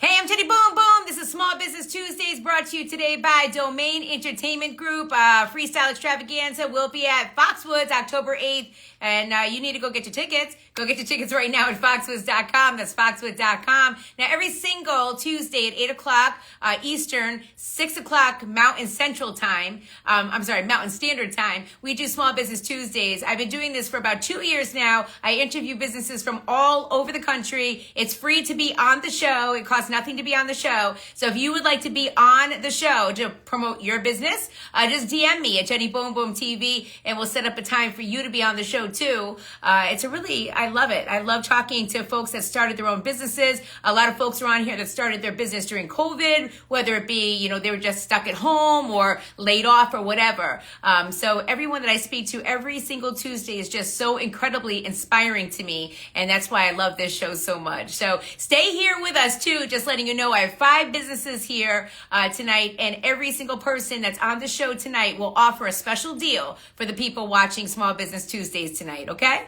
Hey, I'm Teddy Boom Boom. This is Small Business Tuesdays brought to you today by Domain Entertainment Group. Freestyle Extravaganza will be at Foxwoods October 8th, and you need to go get your tickets. Go get your tickets right now at foxwoods.com. That's foxwoods.com. Now, every single Tuesday at 8 o'clock Eastern, 6 o'clock Mountain Central Time, Mountain Standard Time, we do Small Business Tuesdays. I've been doing this for about 2 years now. I interview businesses from all over the country. It's free to be on the show. It costs nothing to be on the show. So if you would like to be on the show to promote your business, just DM me at Jenny Boom Boom TV, and we'll set up a time for you to be on the show too. I love it. I love talking to folks that started their own businesses. A lot of folks are on here that started their business during COVID, whether it be, they were just stuck at home or laid off or whatever. So everyone that I speak to every single Tuesday is just so incredibly inspiring to me. And that's why I love this show so much. So stay here with us too. Just letting you know, I have 5 businesses here tonight, and every single person that's on the show tonight will offer a special deal for the people watching Small Business Tuesdays tonight. Okay.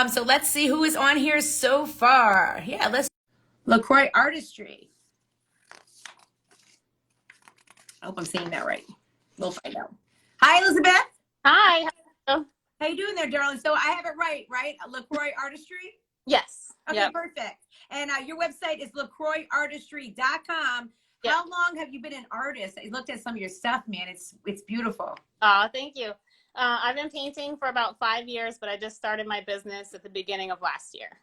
So let's see who is on here so far. Yeah, let's. LaCroix Artistry. I hope I'm saying that right. We'll find out. Hi, Elizabeth. Hi. Hello. How you doing there, darling? So I have it right? LaCroix Artistry? Yes. Okay, yep. Perfect. And your website is lacroixartistry.com. Yep. How long have you been an artist? I looked at some of your stuff, man. It's beautiful. Thank you. I've been painting for about 5 years, but I just started my business at the beginning of last year.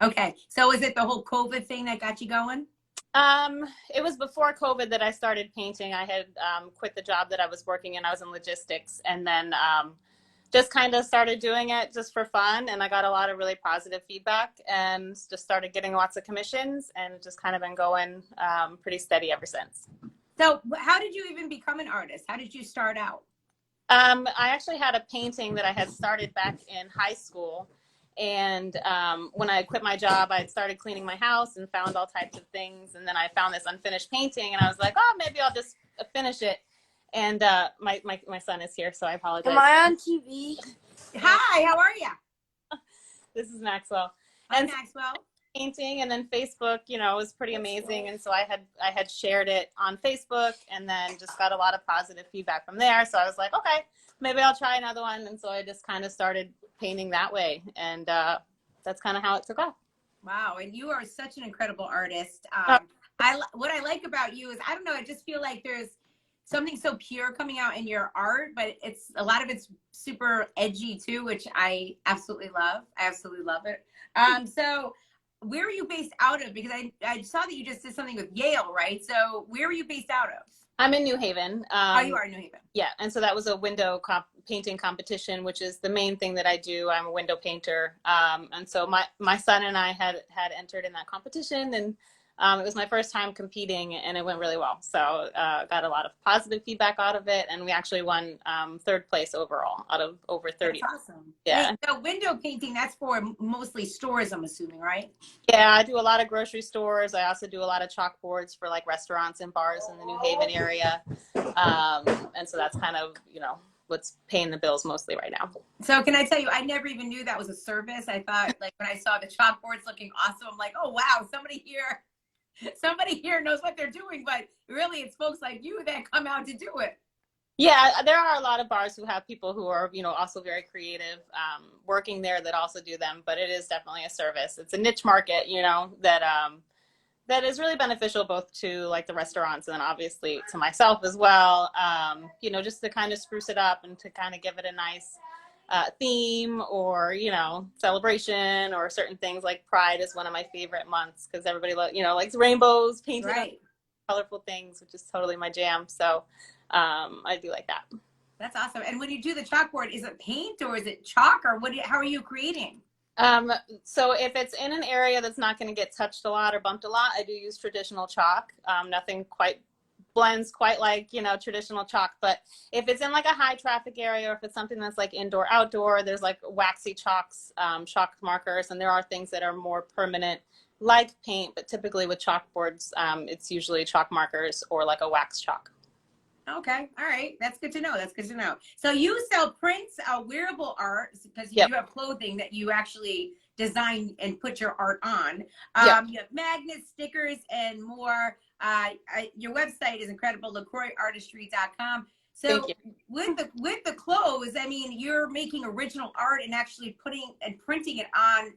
Okay. So is it the whole COVID thing that got you going? It was before COVID that I started painting. I had quit the job that I was working in. I was in logistics, and then just kind of started doing it just for fun. And I got a lot of really positive feedback and just started getting lots of commissions, and just kind of been going pretty steady ever since. So how did you even become an artist? How did you start out? I actually had a painting that I had started back in high school. And when I quit my job, I had started cleaning my house and found all types of things. And then I found this unfinished painting, and I was like, oh, maybe I'll just finish it. And my son is here, so I apologize. Am I on TV? Hi, how are you? This is Maxwell. Hi, Maxwell. Painting, and then Facebook, was pretty amazing. And so I had shared it on Facebook, and then just got a lot of positive feedback from there. So I was like, okay, maybe I'll try another one. And so I just kind of started painting that way. And that's kind of how it took off. Wow. And you are such an incredible artist. What I like about you is, I don't know, I just feel like there's something so pure coming out in your art, but a lot of it's super edgy too, which I absolutely love. I absolutely love it. So where are you based out of? Because I saw that you just did something with Yale, right? So where are you based out of? I'm in New Haven. You are in New Haven. Yeah, and so that was a window painting competition, which is the main thing that I do. I'm a window painter, and so my son and I had entered in that competition, and it was my first time competing, and it went really well. So got a lot of positive feedback out of it, and we actually won 3rd place overall out of over 30. That's awesome. Yeah. And so window painting, that's for mostly stores, I'm assuming, right? Yeah, I do a lot of grocery stores. I also do a lot of chalkboards for like restaurants and bars in the New Haven area, and so that's kind of what's paying the bills mostly right now. So can I tell you, I never even knew that was a service. I thought, like, when I saw the chalkboards looking awesome, I'm like, oh wow, somebody here knows what they're doing, but really it's folks like you that come out to do it. Yeah, there are a lot of bars who have people who are, also very creative, working there that also do them, but it is definitely a service. It's a niche market, that is really beneficial both to like the restaurants and then obviously to myself as well, just to kind of spruce it up and to kind of give it a nice theme or, celebration, or certain things like Pride is one of my favorite months because everybody, likes rainbows, painted right. Colorful things, which is totally my jam. So I do like that. That's awesome. And when you do the chalkboard, is it paint or is it chalk, or how are you creating? So if it's in an area that's not going to get touched a lot or bumped a lot, I do use traditional chalk. Nothing quite blends quite like, traditional chalk. But if it's in like a high traffic area, or if it's something that's like indoor, outdoor, there's like waxy chalks, chalk markers, and there are things that are more permanent like paint, but typically with chalkboards, it's usually chalk markers or like a wax chalk. Okay. All right. That's good to know. That's good to know. So you sell prints, wearable art, because you Yep. do have clothing that you actually design and put your art on. Yeah. You have magnets, stickers, and more. Your website is incredible, LaCroixArtistry.com. Thank So you. with the clothes, I mean, you're making original art and actually putting and printing it on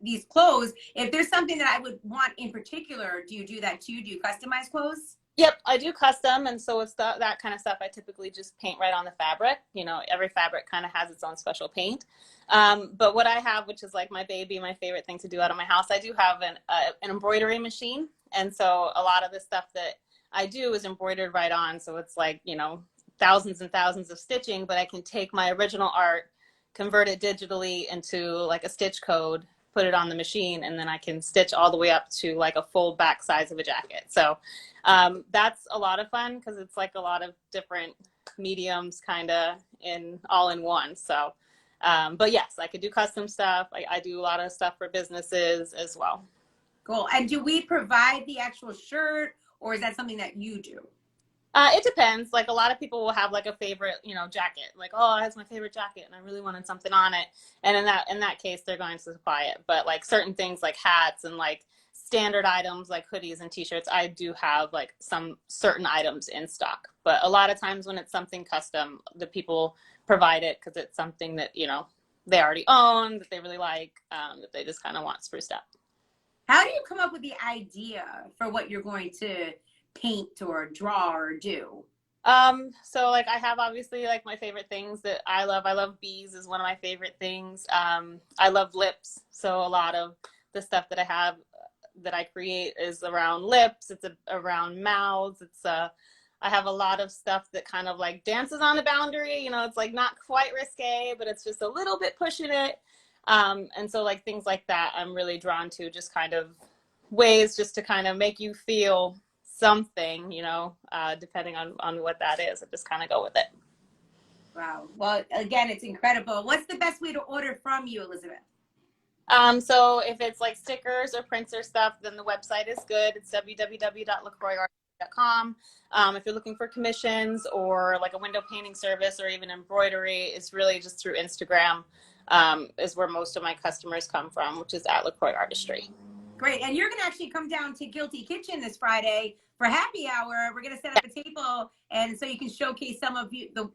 these clothes. If there's something that I would want in particular, do you do that too? Do you customize clothes? Yep, I do custom, and so it's that kind of stuff. I typically just paint right on the fabric. You know, every fabric kind of has its own special paint. But what I have, which is like my baby, my favorite thing to do out of my house, I do have an embroidery machine, and so a lot of the stuff that I do is embroidered right on. So it's like, you know, thousands and thousands of stitching, but I can take my original art, convert it digitally into like a stitch code, put it on the machine, and then I can stitch all the way up to like a full back size of a jacket. So that's a lot of fun because it's like a lot of different mediums kind of all in one. So, but yes, I could do custom stuff. I do a lot of stuff for businesses as well. Cool. And do we provide the actual shirt, or is that something that you do? It depends. Like a lot of people will have like a favorite, you know, jacket. Like, oh, that's my favorite jacket, and I really wanted something on it. And in that case, they're going to supply it. But like certain things, like hats and like standard items, like hoodies and T-shirts, I do have like some certain items in stock. But a lot of times when it's something custom, the people provide it because it's something that, you know, they already own, that they really like, that they just kind of want spruced up. How do you come up with the idea for what you're going to paint or draw or do? So like I have obviously like my favorite things that I love. I love bees is one of my favorite things. I love lips. So a lot of the stuff that I have that I create is around lips. It's around mouths. I have a lot of stuff that kind of like dances on the boundary. You know, it's like not quite risque, but it's just a little bit pushing it. And so like things like that, I'm really drawn to, just kind of ways just to kind of make you feel something, you know, depending on what that is. I just kind of go with it. Wow. Well, again, it's incredible. What's the best way to order from you, Elizabeth? So if it's like stickers or prints or stuff, then the website is good. It's www.lacroixartistry.com. If you're looking for commissions or like a window painting service or even embroidery, it's really just through Instagram, is where most of my customers come from, which is at LaCroix Artistry. Great. And you're going to actually come down to Guilty Kitchen this Friday for happy hour. We're going to set up a table, and so you can showcase some of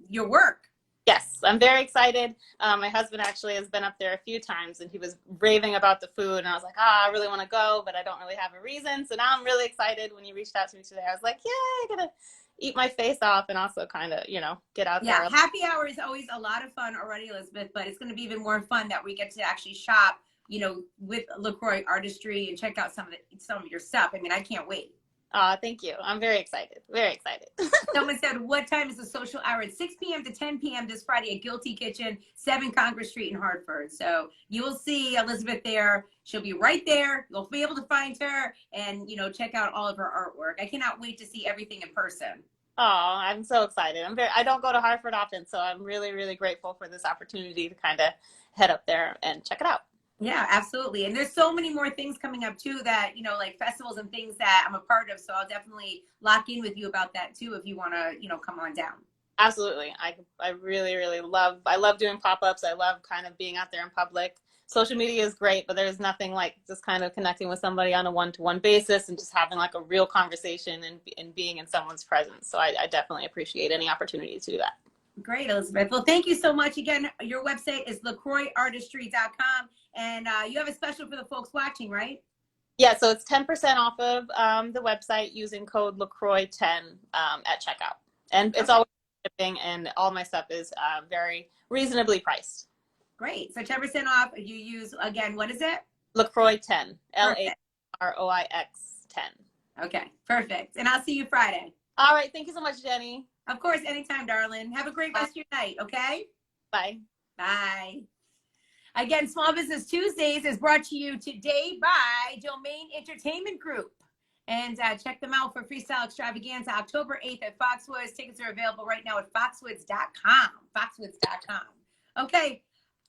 your work. Yes, I'm very excited. My husband actually has been up there a few times, and he was raving about the food, and I was like, I really want to go, but I don't really have a reason. So now I'm really excited. When you reached out to me today, I was like, yeah, I'm going to eat my face off and also kind of, you know, get out there. Yeah, happy hour is always a lot of fun already, Elizabeth, but it's going to be even more fun that we get to actually shop, you know, with LaCroix Artistry and check out some of your stuff. I mean, I can't wait. Thank you. I'm very excited. Very excited. Someone said, what time is the social hour? It's 6 p.m. to 10 p.m. this Friday at Guilty Kitchen, 7 Congress Street in Hartford. So you will see Elizabeth there. She'll be right there. You'll be able to find her and, you know, check out all of her artwork. I cannot wait to see everything in person. Oh, I'm so excited. I don't go to Hartford often, so I'm really, really grateful for this opportunity to kind of head up there and check it out. Yeah, absolutely. And there's so many more things coming up too that, you know, like festivals and things that I'm a part of. So I'll definitely lock in with you about that too if you want to, you know, come on down. Absolutely. I really, really love doing pop-ups. I love kind of being out there in public. Social media is great, but there's nothing like just kind of connecting with somebody on a one-to-one basis and just having like a real conversation and being in someone's presence. So I definitely appreciate any opportunity to do that. Great, Elizabeth. Well, thank you so much. Again, your website is LaCroixArtistry.com. And you have a special for the folks watching, right? Yeah, so it's 10% off of the website using code LaCroix10 at checkout. And it's always shipping, and all my stuff is very reasonably priced. Great. So 10% off. You use, again, what is it? LaCroix10. LaCroix 10. Okay, perfect. And I'll see you Friday. All right. Thank you so much, Jenny. Of course, anytime, darling. Have a great rest of your night, okay? Bye. Bye. Again, Small Business Tuesdays is brought to you today by Domain Entertainment Group. And check them out for Freestyle Extravaganza October 8th at Foxwoods. Tickets are available right now at foxwoods.com. Foxwoods.com. Okay.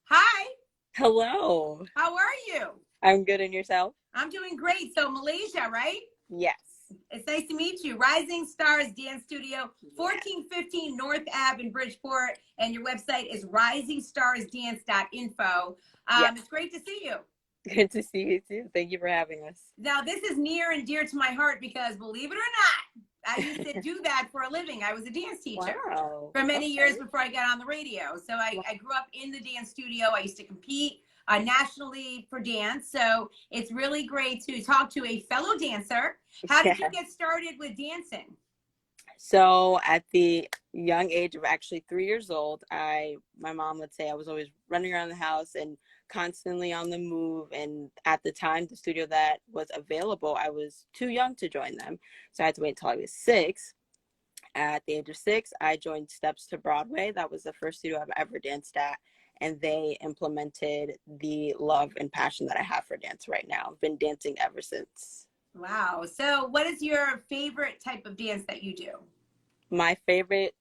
Hi. Hello. How are you? I'm good, and yourself? I'm doing great. So Malaysia, right? Yes. It's nice to meet you. Rising Stars Dance Studio, 1415 North Ave in Bridgeport. And your website is risingstarsdance.info. Yes. It's great to see you. Good to see you too. Thank you for having us. Now, this is near and dear to my heart because, believe it or not, I used to do that for a living. I was a dance teacher Wow. for many Okay. years before I got on the radio. So I grew up in the dance studio. I used to compete nationally for dance. So it's really great to talk to a fellow dancer. How did you Yeah. get started with dancing? So at the young age of actually 3 years old, my mom would say I was always running around the house and constantly on the move. And at the time, the studio that was available, I was too young to join them. So I had to wait until I was 6. At the age of 6, I joined Steps to Broadway. That was the first studio I've ever danced at. And they implemented the love and passion that I have for dance right now. I've been dancing ever since. Wow. So what is your favorite type of dance that you do? My favorite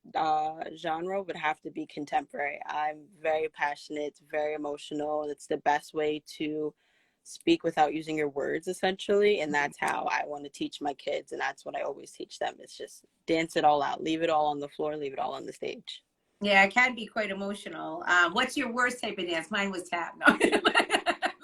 genre would have to be contemporary. I'm very passionate, it's very emotional. It's the best way to speak without using your words, essentially. And that's how I want to teach my kids. And that's what I always teach them. It's just dance it all out. Leave it all on the floor. Leave it all on the stage. Yeah, it can be quite emotional. What's your worst type of dance? Mine was tap. No.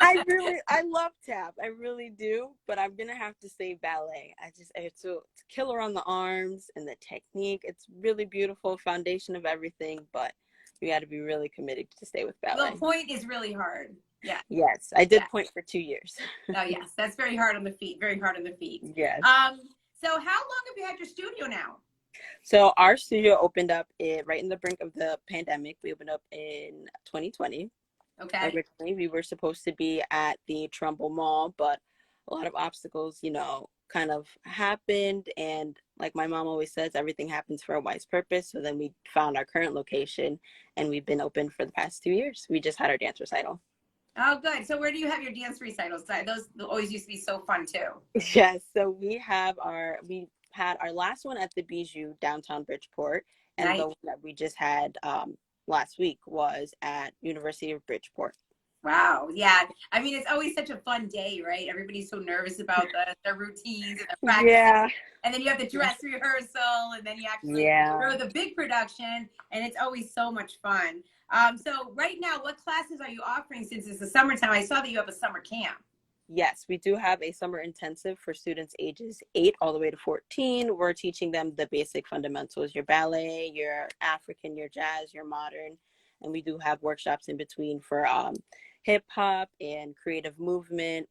I love tap. I really do. But I'm going to have to say ballet. It's a killer on the arms and the technique. It's really beautiful, foundation of everything. But you got to be really committed to stay with ballet. The point is really hard. Yeah. Yes, I did point for 2 years. Oh, yes. That's very hard on the feet. Very hard on the feet. Yes. So how long have you had your studio now? So our studio opened up right in the brink of the pandemic. We opened up in 2020. Okay. Originally, we were supposed to be at the Trumbull Mall, but a lot of obstacles, kind of happened. And like my mom always says, everything happens for a wise purpose. So then we found our current location, and we've been open for the past 2 years. We just had our dance recital. Oh, good. So where do you have your dance recitals? Those always used to be so fun too. Yes. So we had our last one at the Bijou downtown Bridgeport, and Nice. the one that we just had last week was at University of Bridgeport. Wow. Yeah. I mean, it's always such a fun day, right? Everybody's so nervous about their routines and their practice. Yeah. And then you have the dress rehearsal, and then you actually go to the big production, and it's always so much fun. So right now, what classes are you offering since it's the summertime? I saw that you have a summer camp. Yes, we do have a summer intensive for students ages 8 all the way to 14. We're teaching them the basic fundamentals, your ballet, your African, your jazz, your modern. And we do have workshops in between for hip hop and creative movement.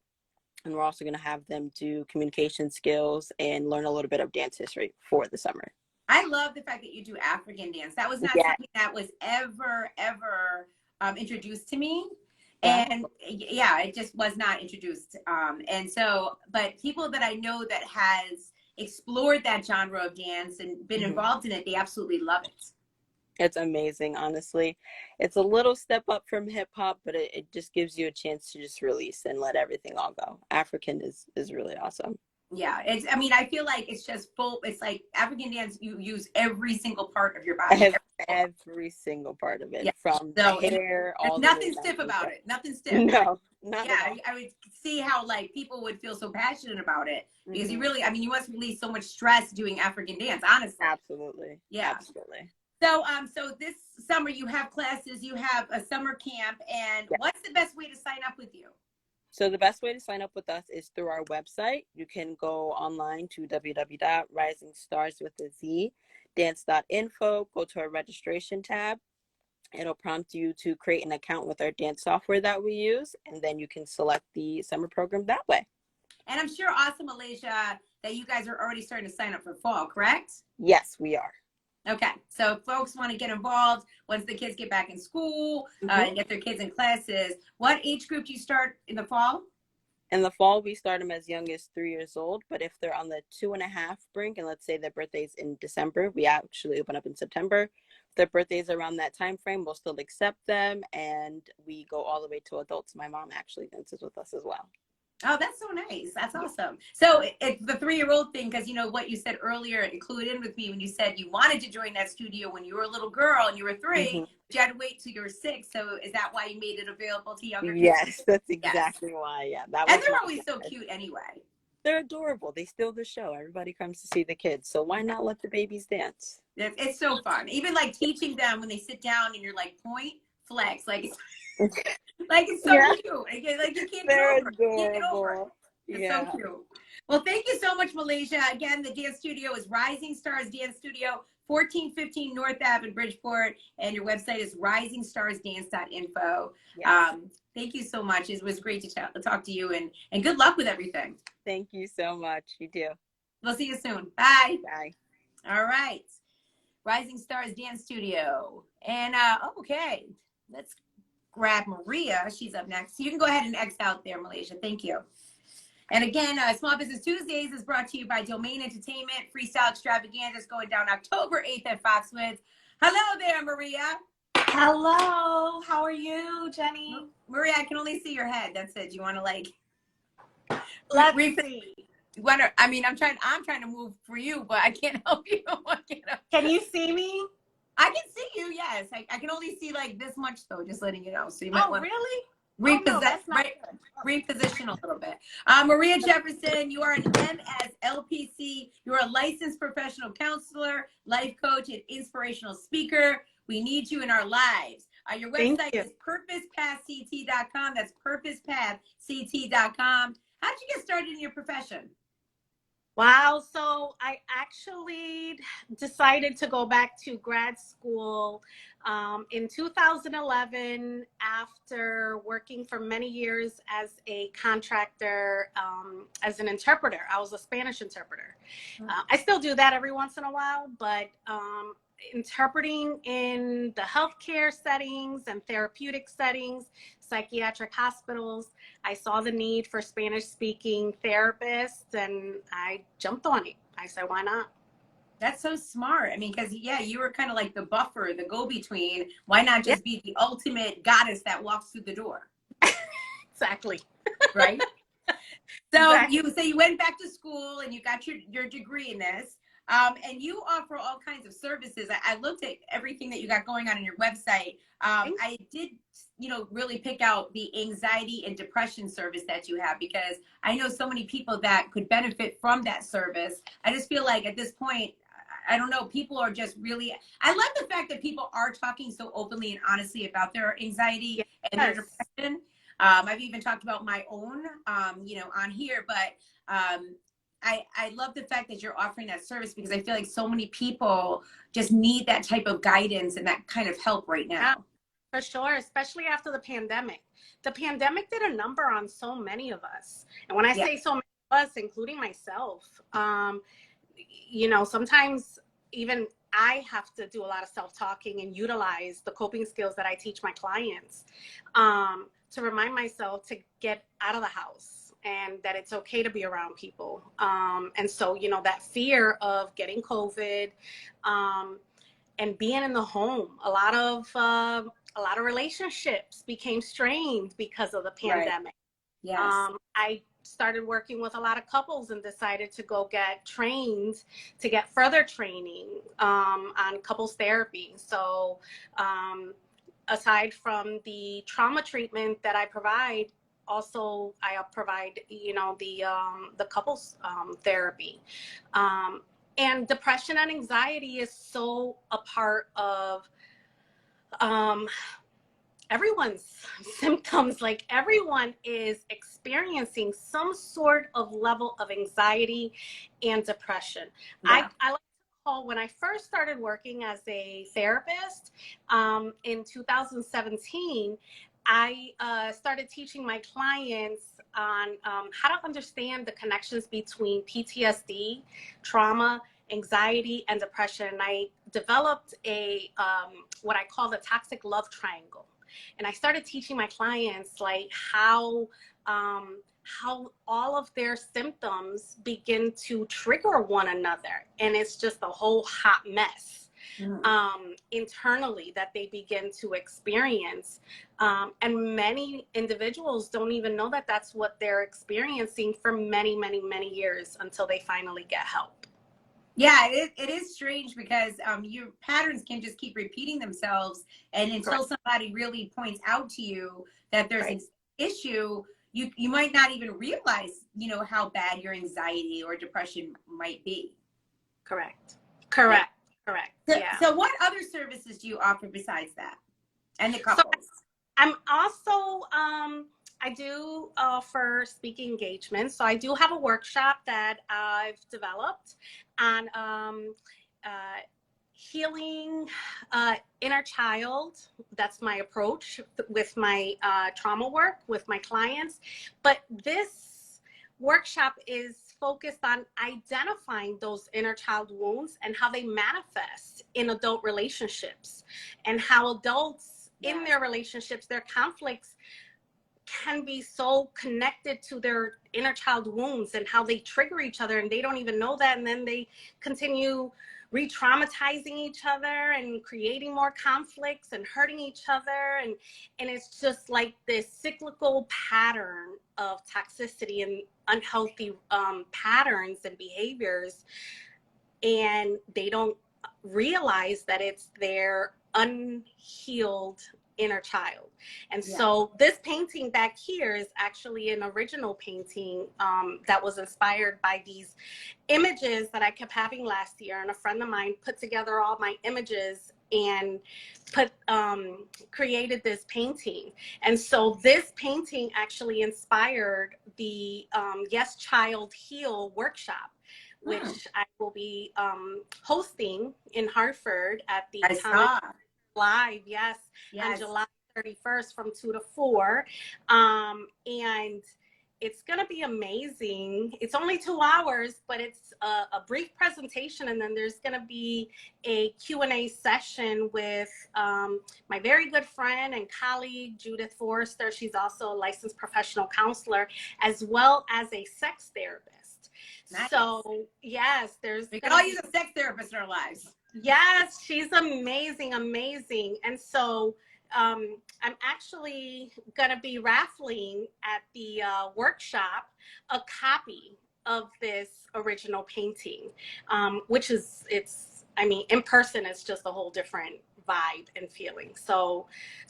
And we're also going to have them do communication skills and learn a little bit of dance history for the summer. I love the fact that you do African dance. That was not something that was ever introduced to me. And yeah, it just was not introduced. And so, but people that I know that has explored that genre of dance and been involved in it, they absolutely love it. It's amazing, honestly. It's a little step up from hip hop, but it just gives you a chance to just release and let everything all go. African is really awesome. Yeah, I feel like it's just full. It's like African dance. You use every single part of your body. Every single part of it, yeah. from the hair all nothing the way stiff about it. Nothing stiff. No, not yeah, at all. I would see how like people would feel so passionate about it because you really, you must release so much stress doing African dance. Honestly. Absolutely. Yeah. Absolutely. So, so this summer you have classes. You have a summer camp, and what's the best way to sign up with you? So the best way to sign up with us is through our website. You can go online to www.risingstarswithaz.dance.info. Go to our registration tab. It'll prompt you to create an account with our dance software that we use, and then you can select the summer program that way. And I'm sure, Awesome Malaysia, that you guys are already starting to sign up for fall, correct? Yes, we are. Okay, so if folks want to get involved once the kids get back in school and get their kids in classes, what age group do you start in the fall? In the fall, we start them as young as 3 years old, but if they're on the 2.5 brink, and let's say their birthday's in December, we actually open up in September. If their birthday's around that time frame, we'll still accept them, and we go all the way to adults. My mom actually dances with us as well. Oh, that's so nice. That's awesome. So it's the 3-year-old thing, because you know what you said earlier, it clued in with me when you said you wanted to join that studio when you were a little girl and you were 3, but you had to wait till you were 6. So is that why you made it available to younger kids? Yes, that's exactly why. Yeah, and they're always so cute anyway. They're adorable. They steal the show. Everybody comes to see the kids. So why not let the babies dance? It's so fun. Even like teaching them when they sit down and you're like point, flex, like Like, it's so Yeah. cute. Like, you can't get They're over it. You can't get over it. adorable. It's Yeah. so cute. Well, thank you so much, Malaysia. Again, the dance studio is Rising Stars Dance Studio, 1415 North Ave in Bridgeport, and your website is risingstarsdance.info. Yes. Thank you so much. It was great to talk to you, and good luck with everything. Thank you so much. You too. We'll see you soon. Bye. Bye. All right. Rising Stars Dance Studio. And okay, let's grab Maria. She's up next. You can go ahead and X out there, Malaysia. Thank you. And again, Small Business Tuesdays is brought to you by Domain Entertainment. Freestyle Extravaganza is going down October 8th at Foxwoods. Hello there, Maria. Hello, how are you, Jenny? Maria, I can only see your head. That's it. You want to like Let's see. I'm trying to move for you, but I can't help you. Can you see me? I can see you, yes. I can only see like this much though, just letting you know. So you might Oh, want really? reposition a little bit. Maria Jefferson, you are an MSLPC. You are a licensed professional counselor, life coach, and inspirational speaker. We need you in our lives. Your website is purposepathct.com. That's purposepathct.com. How did you get started in your profession? Wow, so I actually decided to go back to grad school in 2011 after working for many years as a contractor, as an interpreter. I was a Spanish interpreter. I still do that every once in a while, but interpreting in the healthcare settings and therapeutic settings, psychiatric hospitals, I saw the need for Spanish speaking therapists and I jumped on it. I said, why not? That's so smart. I mean, because you were kind of like the buffer, the go-between. Why not just be the ultimate goddess that walks through the door? Exactly. Right? So Exactly. you went back to school and you got your degree in this. And you offer all kinds of services. I looked at everything that you got going on your website. I did, really pick out the anxiety and depression service that you have, because I know so many people that could benefit from that service. I just feel like at this point, I don't know, people are just really, I love the fact that people are talking so openly and honestly about their anxiety and their depression. I've even talked about my own, on here, but I love the fact that you're offering that service, because I feel like so many people just need that type of guidance and that kind of help right now. Yeah, for sure, especially after the pandemic. The pandemic did a number on so many of us. And when I say so many of us, including myself, sometimes even I have to do a lot of self-talking and utilize the coping skills that I teach my clients to remind myself to get out of the house and that it's okay to be around people. And so, that fear of getting COVID and being in the home, a lot of relationships became strained because of the pandemic. Right. Yes. I started working with a lot of couples and decided to go get trained to get further training on couples therapy. So aside from the trauma treatment that I provide, also I provide, the couples therapy. And depression and anxiety is so a part of everyone's symptoms. Like, everyone is experiencing some sort of level of anxiety and depression. Yeah. I like to call, when I first started working as a therapist in 2017, I started teaching my clients on how to understand the connections between PTSD, trauma, anxiety, and depression. I developed a what I call the toxic love triangle. And I started teaching my clients like how all of their symptoms begin to trigger one another. And it's just a whole hot mess internally that they begin to experience. And many individuals don't even know that that's what they're experiencing for many, many, many years until they finally get help. Yeah, it is strange, because your patterns can just keep repeating themselves, and until somebody really points out to you that there's an issue, you might not even realize, how bad your anxiety or depression might be. Correct. So what other services do you offer besides that and the couples? So I'm also, I do offer speaking engagements. So I do have a workshop that I've developed on healing inner child. That's my approach with my trauma work with my clients. But this workshop is focused on identifying those inner child wounds and how they manifest in adult relationships, and how adults in their relationships, their conflicts can be so connected to their inner child wounds and how they trigger each other and they don't even know that, and then they continue re-traumatizing each other and creating more conflicts and hurting each other, and it's just like this cyclical pattern of toxicity and unhealthy patterns and behaviors, and they don't realize that it's their unhealed inner child. And so this painting back here is actually an original painting that was inspired by these images that I kept having last year, and a friend of mine put together all my images and created this painting. And so this painting actually inspired the Yes Child Heal workshop, which I will be hosting in Hartford at the Live, on July 31st from 2 to 4. And it's going to be amazing. It's only 2 hours, but it's a brief presentation. And then there's going to be a Q&A session with my very good friend and colleague, Judith Forrester. She's also a licensed professional counselor, as well as a sex therapist. Nice. So, yes, we can all use a sex therapist in our lives. Yes, she's amazing, amazing. And so I'm actually going to be raffling at the workshop a copy of this original painting, which is, in person, it's just a whole different vibe and feeling. So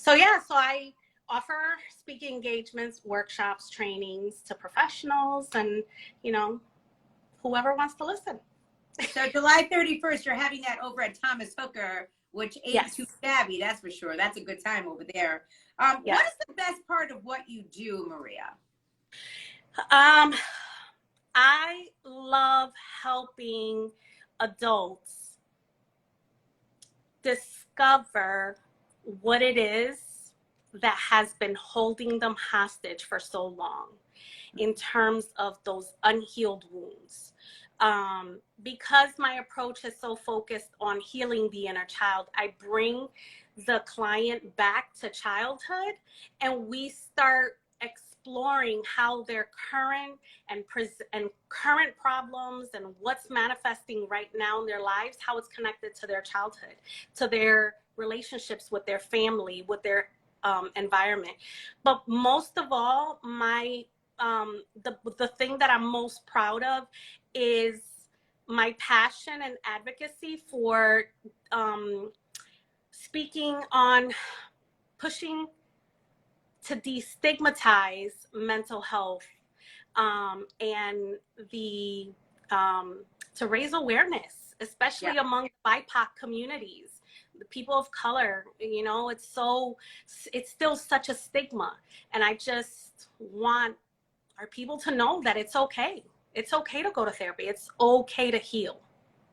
I offer speaking engagements, workshops, trainings to professionals and, whoever wants to listen. So July 31st, you're having that over at Thomas Hooker, which ain't too shabby, that's for sure. That's a good time over there. What is the best part of what you do, Maria? I love helping adults discover what it is that has been holding them hostage for so long in terms of those unhealed wounds. Because my approach is so focused on healing the inner child, I bring the client back to childhood, and we start exploring how their current problems and what's manifesting right now in their lives, how it's connected to their childhood, to their relationships with their family, with their environment. But most of all, the thing that I'm most proud of is my passion and advocacy for speaking on pushing to destigmatize mental health and to raise awareness, especially among BIPOC communities, the people of color. It's still such a stigma, and I just want our people to know that it's okay. It's okay to go to therapy. It's okay to heal.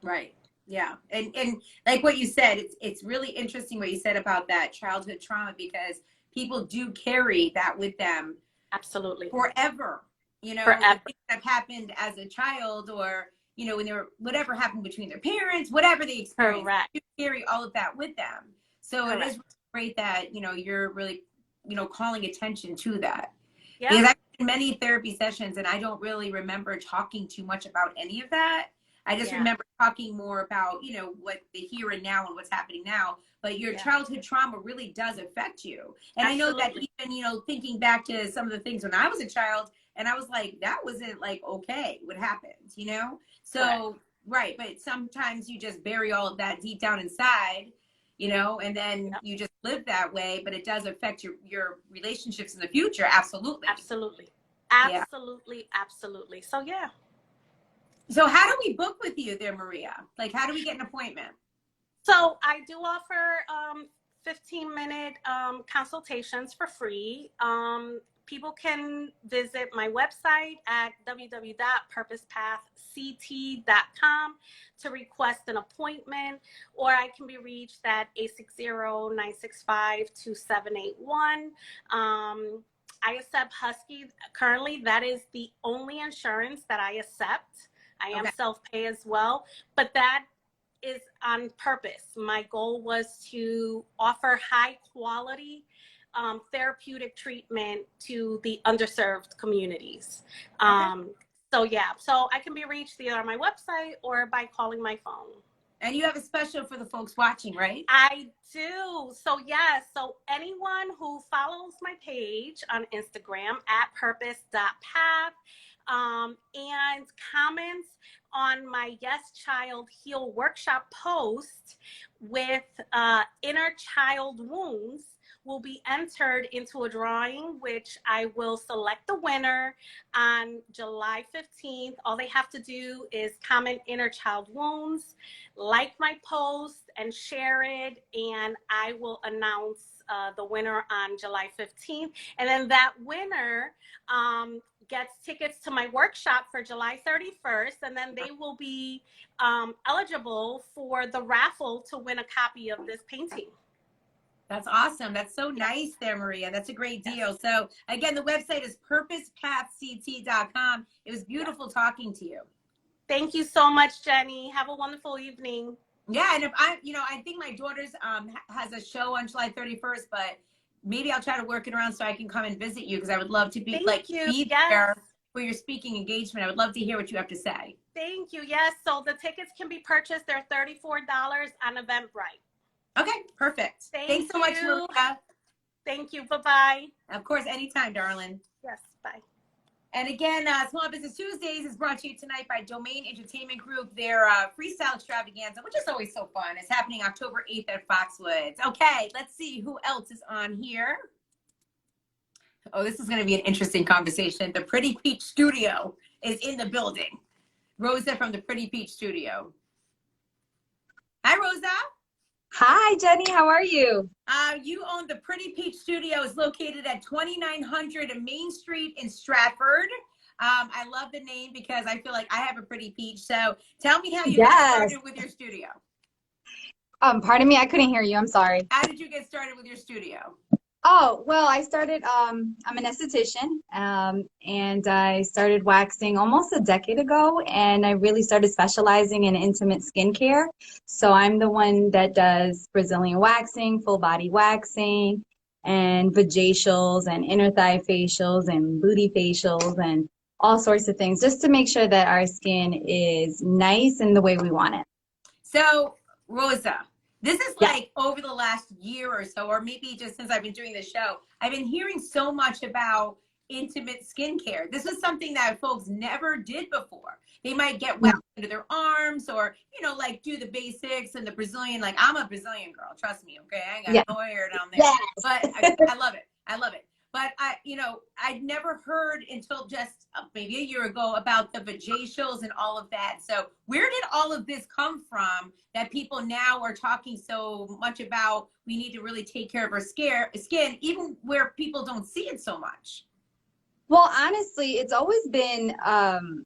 Right. Yeah. And like what you said, it's really interesting what you said about that childhood trauma, because people do carry that with them. Absolutely. Forever. Forever. Things that happened as a child, or, when they were, whatever happened between their parents, whatever they experienced, Correct. you carry all of that with them. So Correct. It is really great that, you're really, calling attention to that. Yeah. Because I've been in many therapy sessions and I don't really remember talking too much about any of that. I just remember talking more about, what the here and now and what's happening now. But your childhood trauma really does affect you. And Absolutely. I know that even, thinking back to some of the things when I was a child, and I was like, that wasn't like, okay, what happened, So, right. But sometimes you just bury all of that deep down inside, and then you just live that way, but it does affect your relationships in the future. Absolutely. Absolutely. Absolutely. Absolutely. So, yeah. So how do we book with you there, Maria? Like, how do we get an appointment? So I do offer 15-minute consultations for free. People can visit my website at www.purposepathct.com to request an appointment, or I can be reached at 860-965-2781. I accept Husky. Currently, that is the only insurance that I accept. I am self-pay as well, but that is on purpose. My goal was to offer high quality therapeutic treatment to the underserved communities. So yeah, so I can be reached either on my website or by calling my phone. And you have a special for the folks watching, right? I do. So yes, so anyone who follows my page on Instagram at purpose.path and comments on my Yes Child Heal workshop post with inner child wounds will be entered into a drawing, which I will select the winner on July 15th. All they have to do is comment inner child wounds, like my post, and share it, and I will announce the winner on July 15th. And then that winner gets tickets to my workshop for July 31st, and then they will be eligible for the raffle to win a copy of this painting. That's awesome. That's so nice there, Maria. That's a great deal. So again, the website is purposepathct.com. It was beautiful talking to you. Thank you so much, Jenny. Have a wonderful evening. Yeah, and if I think my daughter's has a show on July 31st, but maybe I'll try to work it around so I can come and visit you, because I would love to be be there for your speaking engagement. I would love to hear what you have to say. Thank you. Yes, so the tickets can be purchased. They're $34 on Eventbrite. Okay, perfect. Thanks so much, Maria. Thank you. Bye-bye. Of course, anytime, darling. Yes, bye. And again, Small Business Tuesdays is brought to you tonight by Domain Entertainment Group. Their freestyle extravaganza, which is always so fun, is happening October 8th at Foxwoods. Okay, let's see who else is on here. Oh, this is going to be an interesting conversation. The Pretty Peach Studio is in the building. Rosa from the Pretty Peach Studio. Hi, Rosa. Hi, Jenny. How are you? You own the Pretty Peach Studio. It's located at 2900 Main Street in Stratford. I love the name because I feel like I have a pretty peach. So tell me how you got started with your studio. Pardon me, I couldn't hear you. I'm sorry. How did you get started with your studio? Oh, well, I started, I'm an esthetician, and I started waxing almost a decade ago, and I really started specializing in intimate skincare. So I'm the one that does Brazilian waxing, full body waxing, and vajacials, and inner thigh facials, and booty facials, and all sorts of things, just to make sure that our skin is nice and the way we want it. So, Rosa, this is like over the last year or so, or maybe just since I've been doing this show, I've been hearing so much about intimate skincare. This is something that folks never did before. They might get wax under their arms, or, you know, like do the basics and the Brazilian. Like, I'm a Brazilian girl, trust me, okay? I ain't got no hair down there. But I love it. I love it. But I'd never heard until just maybe a year ago about the vajacials and all of that. So where did all of this come from that people now are talking so much about? We need to really take care of our skin, even where people don't see it so much. Well, honestly, it's always been an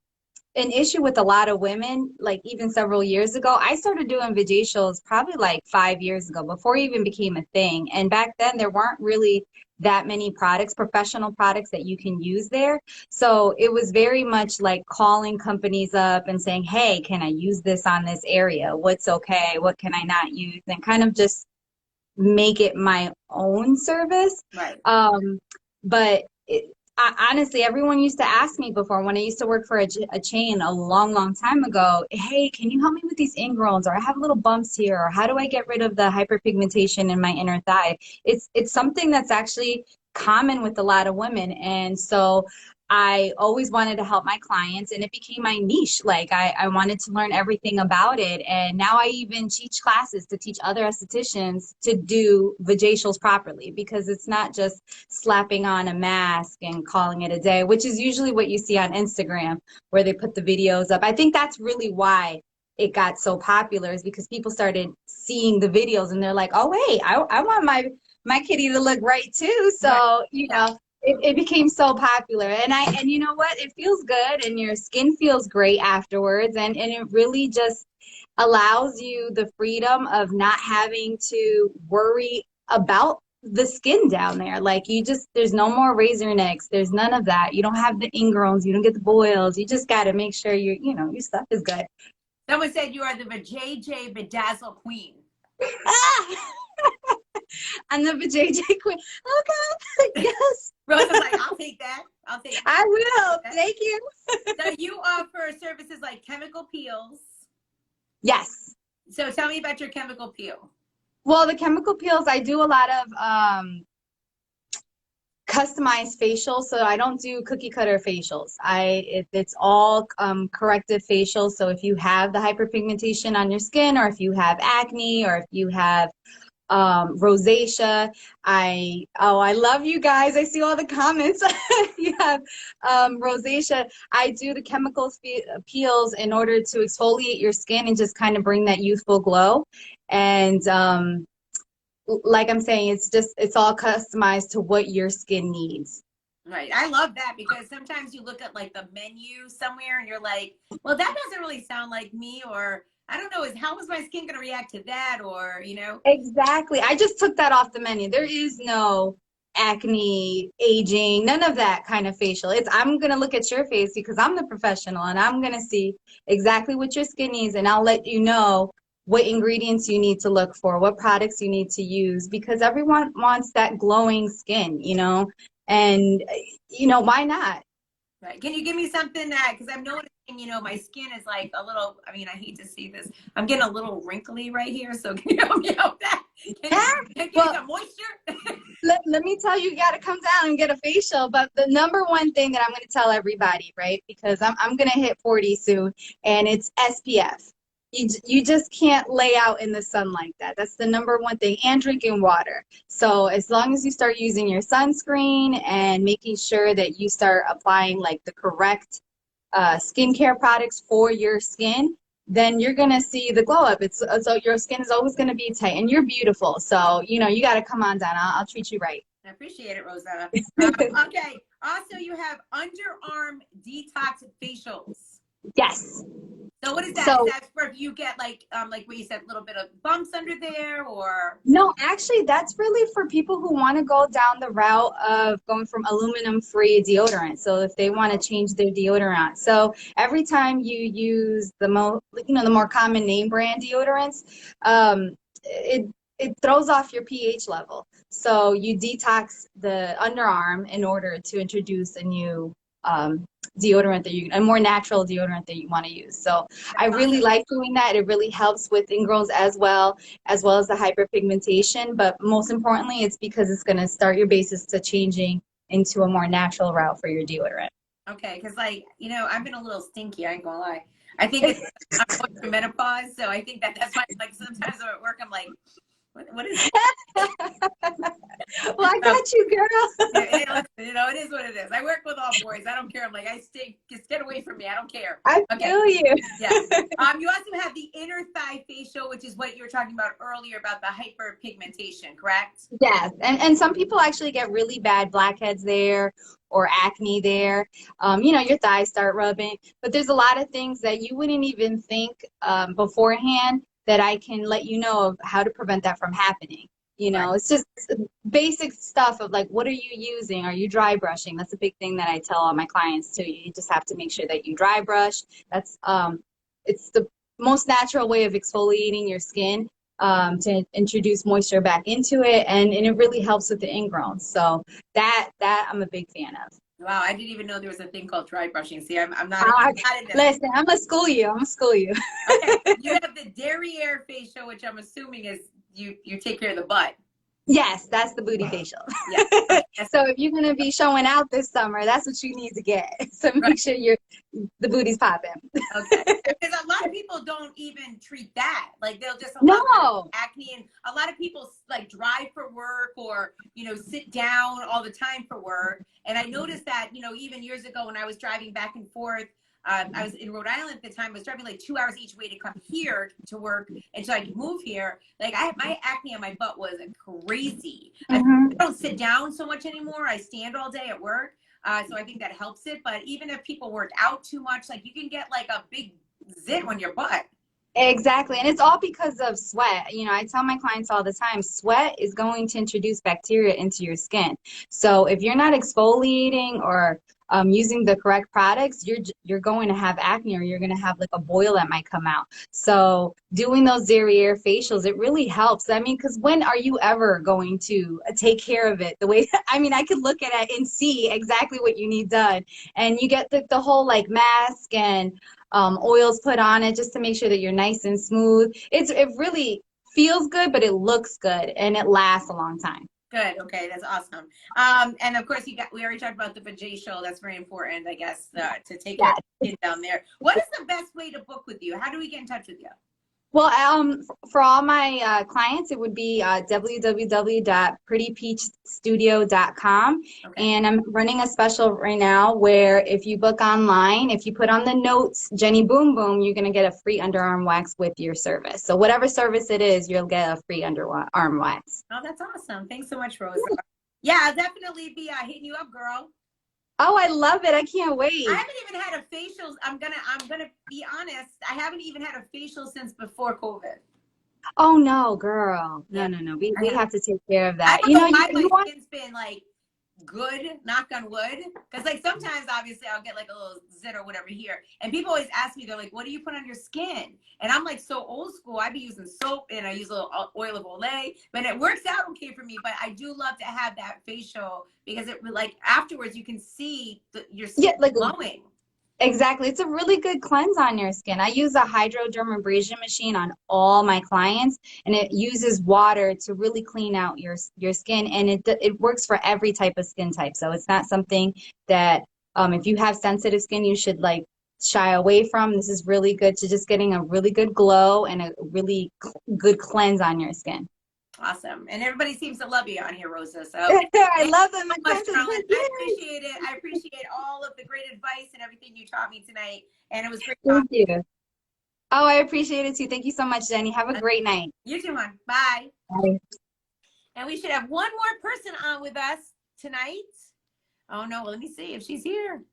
issue with a lot of women. Like even several years ago, I started doing vajacials probably like 5 years ago, before it even became a thing. And back then there weren't really that many products, professional products that you can use there. So it was very much like calling companies up and saying, hey, can I use this on this area? What's okay? What can I not use? And kind of just make it my own service. Right. But honestly, everyone used to ask me before, when I used to work for a chain a long, long time ago, hey, can you help me with these ingrowns? Or I have little bumps here. Or how do I get rid of the hyperpigmentation in my inner thigh? It's something that's actually common with a lot of women. And so I always wanted to help my clients, and it became my niche. Like I wanted to learn everything about it. And now I even teach classes to teach other estheticians to do vajacials properly, because it's not just slapping on a mask and calling it a day, which is usually what you see on Instagram, where they put the videos up. I think that's really why it got so popular is because people started seeing the videos and they're like, oh wait, I want my kitty to look right too. So, Right. you know, it became so popular. And you know what? It feels good and your skin feels great afterwards. And it really just allows you the freedom of not having to worry about the skin down there. Like there's no more razor necks. There's none of that. You don't have the ingrowns. You don't get the boils. You just got to make sure your stuff is good. Someone said you are the JJ Bedazzle Queen. Ah! I'm the JJ queen. Oh God, yes. Rosa's like, I'll take that. I'll take that. I will. Thank you. So you offer services like chemical peels. Yes. So tell me about your chemical peel. Well, the chemical peels, I do a lot of customized facials, so I don't do cookie cutter facials. It's all corrective facials. So if you have the hyperpigmentation on your skin, or if you have acne, or if you have rosacea, I love you guys. I see all the comments. You have rosacea. I do the chemical peels in order to exfoliate your skin and just kind of bring that youthful glow. And like I'm saying, it's all customized to what your skin needs. Right. I love that because sometimes you look at like the menu somewhere and you're like, well, that doesn't really sound like me, or I don't know, how is my skin going to react to that? Or, you know? Exactly. I just took that off the menu. There is no acne, aging, none of that kind of facial. I'm going to look at your face because I'm the professional and I'm going to see exactly what your skin needs, and I'll let you know what ingredients you need to look for, what products you need to use, because everyone wants that glowing skin, and why not? Right. Can you give me something that, because I'm noticing, my skin is like a little, I hate to see this. I'm getting a little wrinkly right here. So can you help me out with that? Can you give me some moisture? let me tell you, you got to come down and get a facial. But the number one thing that I'm going to tell everybody, right, because I'm going to hit 40 soon, and it's SPF. You just can't lay out in the sun like that. That's the number one thing. And drinking water. So as long as you start using your sunscreen and making sure that you start applying like the correct skincare products for your skin, then you're going to see the glow up. So your skin is always going to be tight, and you're beautiful. So, you got to come on down. I'll treat you right. I appreciate it, Rosa. Okay. Also, you have underarm detox facials. Yes. So what is that? So, is that for if you get like what you said, a little bit of bumps under there, or? No, actually, that's really for people who want to go down the route of going from aluminum-free deodorant. So if they want to change their deodorant. So every time you use the more common name brand deodorants, it throws off your pH level. So you detox the underarm in order to introduce a new deodorant a more natural deodorant that you want to use. So I really like doing that. It really helps with ingrowns as well as the hyperpigmentation. But most importantly, it's because it's going to start your basis to changing into a more natural route for your deodorant. Okay, because I've been a little stinky. I ain't gonna lie. I think it's I'm going through menopause, so I think that's why sometimes I'm at work I'm like, what is it? Well, I got you, girl. It is what it is. I work with all boys. I don't care. I'm like, just get away from me. I don't care. I feel you. Yeah. You also have the inner thigh facial, which is what you were talking about earlier about the hyperpigmentation, correct? Yes, and some people actually get really bad blackheads there or acne there. Your thighs start rubbing, but there's a lot of things that you wouldn't even think beforehand that I can let you know of how to prevent that from happening. Right. It's just basic stuff of like, what are you using? Are you dry brushing? That's a big thing that I tell all my clients too. You just have to make sure that you dry brush. That's it's the most natural way of exfoliating your skin to introduce moisture back into it, and it really helps with the ingrowns. So that I'm a big fan of. Wow, I didn't even know there was a thing called dry brushing. See, I'm not. Listen, I'm gonna school you. Okay, you have the derriere facial, which I'm assuming is you take care of the butt. Yes, that's the booty facial. Yeah. So if you're gonna be showing out this summer, that's what you need to get. So make sure the booty's popping. Okay. Because a lot of people don't even treat that. Like they'll just acne, and a lot of people like drive for work or sit down all the time for work. And I noticed that even years ago when I was driving back and forth I was in Rhode Island at the time. I was driving like 2 hours each way to come here to work until I could move here. Like my acne on my butt was crazy. I don't sit down so much anymore. I stand all day at work. So I think that helps it. But even if people work out too much, like you can get like a big zit on your butt. Exactly. And it's all because of sweat. You know, I tell my clients all the time, sweat is going to introduce bacteria into your skin. So if you're not exfoliating or using the correct products, you're going to have acne, or you're going to have like a boil that might come out. So doing those derriere facials, it really helps. I mean, because when are you ever going to take care of it the way, I mean, I could look at it and see exactly what you need done. And you get the whole like mask and oils put on it just to make sure that you're nice and smooth. It really feels good, but it looks good and it lasts a long time. Good. Okay, that's awesome. And of course, we already talked about the vajacial. That's very important, I guess, to take care of the skin down there. What is the best way to book with you? How do we get in touch with you? Well, for all my clients, it would be www.prettypeachstudio.com. Okay. And I'm running a special right now where if you book online, if you put on the notes, Jenny Boom Boom, you're going to get a free underarm wax with your service. So whatever service it is, you'll get a free underarm wax. Oh, that's awesome. Thanks so much, Rosa. Yeah, I'll definitely be hitting you up, girl. Oh, I love it. I can't wait. I haven't even had a facial. I'm gonna be honest. I haven't even had a facial since before COVID. Oh no, girl. No. We have to take care of that. You know, my skin's been like good, knock on wood. Because like sometimes obviously I'll get like a little zit or whatever here. And people always ask me, they're like, what do you put on your skin? And I'm like so old school. I be using soap and I use a little oil of Olay. But it works out okay for me. But I do love to have that facial because it like afterwards you can see your skin like glowing. Exactly. It's a really good cleanse on your skin. I use a hydrodermabrasion machine on all my clients, and it uses water to really clean out your skin, and it works for every type of skin type. So it's not something that if you have sensitive skin, you should like shy away from. This is really good to just getting a really good glow and a really good cleanse on your skin. Awesome. And everybody seems to love you on here, Rosa. So I love them. I appreciate it. I appreciate all of the great advice and everything you taught me tonight. And it was great. Thank you. Oh, I appreciate it too. Thank you so much, Jenny. Have a great night. You too, hon. Bye. Bye. And we should have one more person on with us tonight. Oh no, well, let me see if she's here.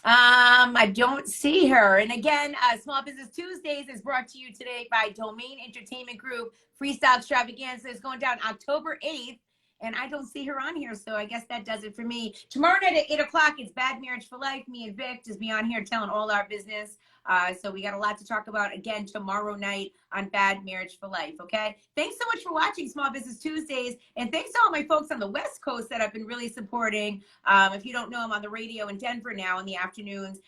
I don't see her. And again, Small Business Tuesdays is brought to you today by Domain Entertainment Group. Freestyle Extravaganza is going down October 8th. And I don't see her on here, so I guess that does it for me. Tomorrow night at 8 o'clock, it's Bad Marriage for Life. Me and Vic just be on here telling all our business. So we got a lot to talk about again tomorrow night on Bad Marriage for Life, okay? Thanks so much for watching Small Business Tuesdays. And thanks to all my folks on the West Coast that have been really supporting. If you don't know, I'm on the radio in Denver now in the afternoons.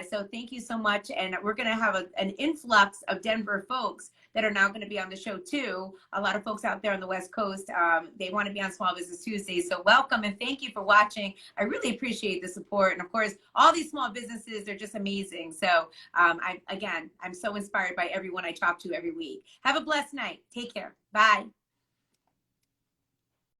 So thank you so much. And we're going to have an influx of Denver folks that are now going to be on the show too. A lot of folks out there on the West Coast, they want to be on Small Business Tuesdays. So welcome and thank you for watching. I really appreciate the support. And of course, all these small businesses, they're just amazing. So I'm so inspired by everyone I talk to every week. Have a blessed night. Take care. Bye.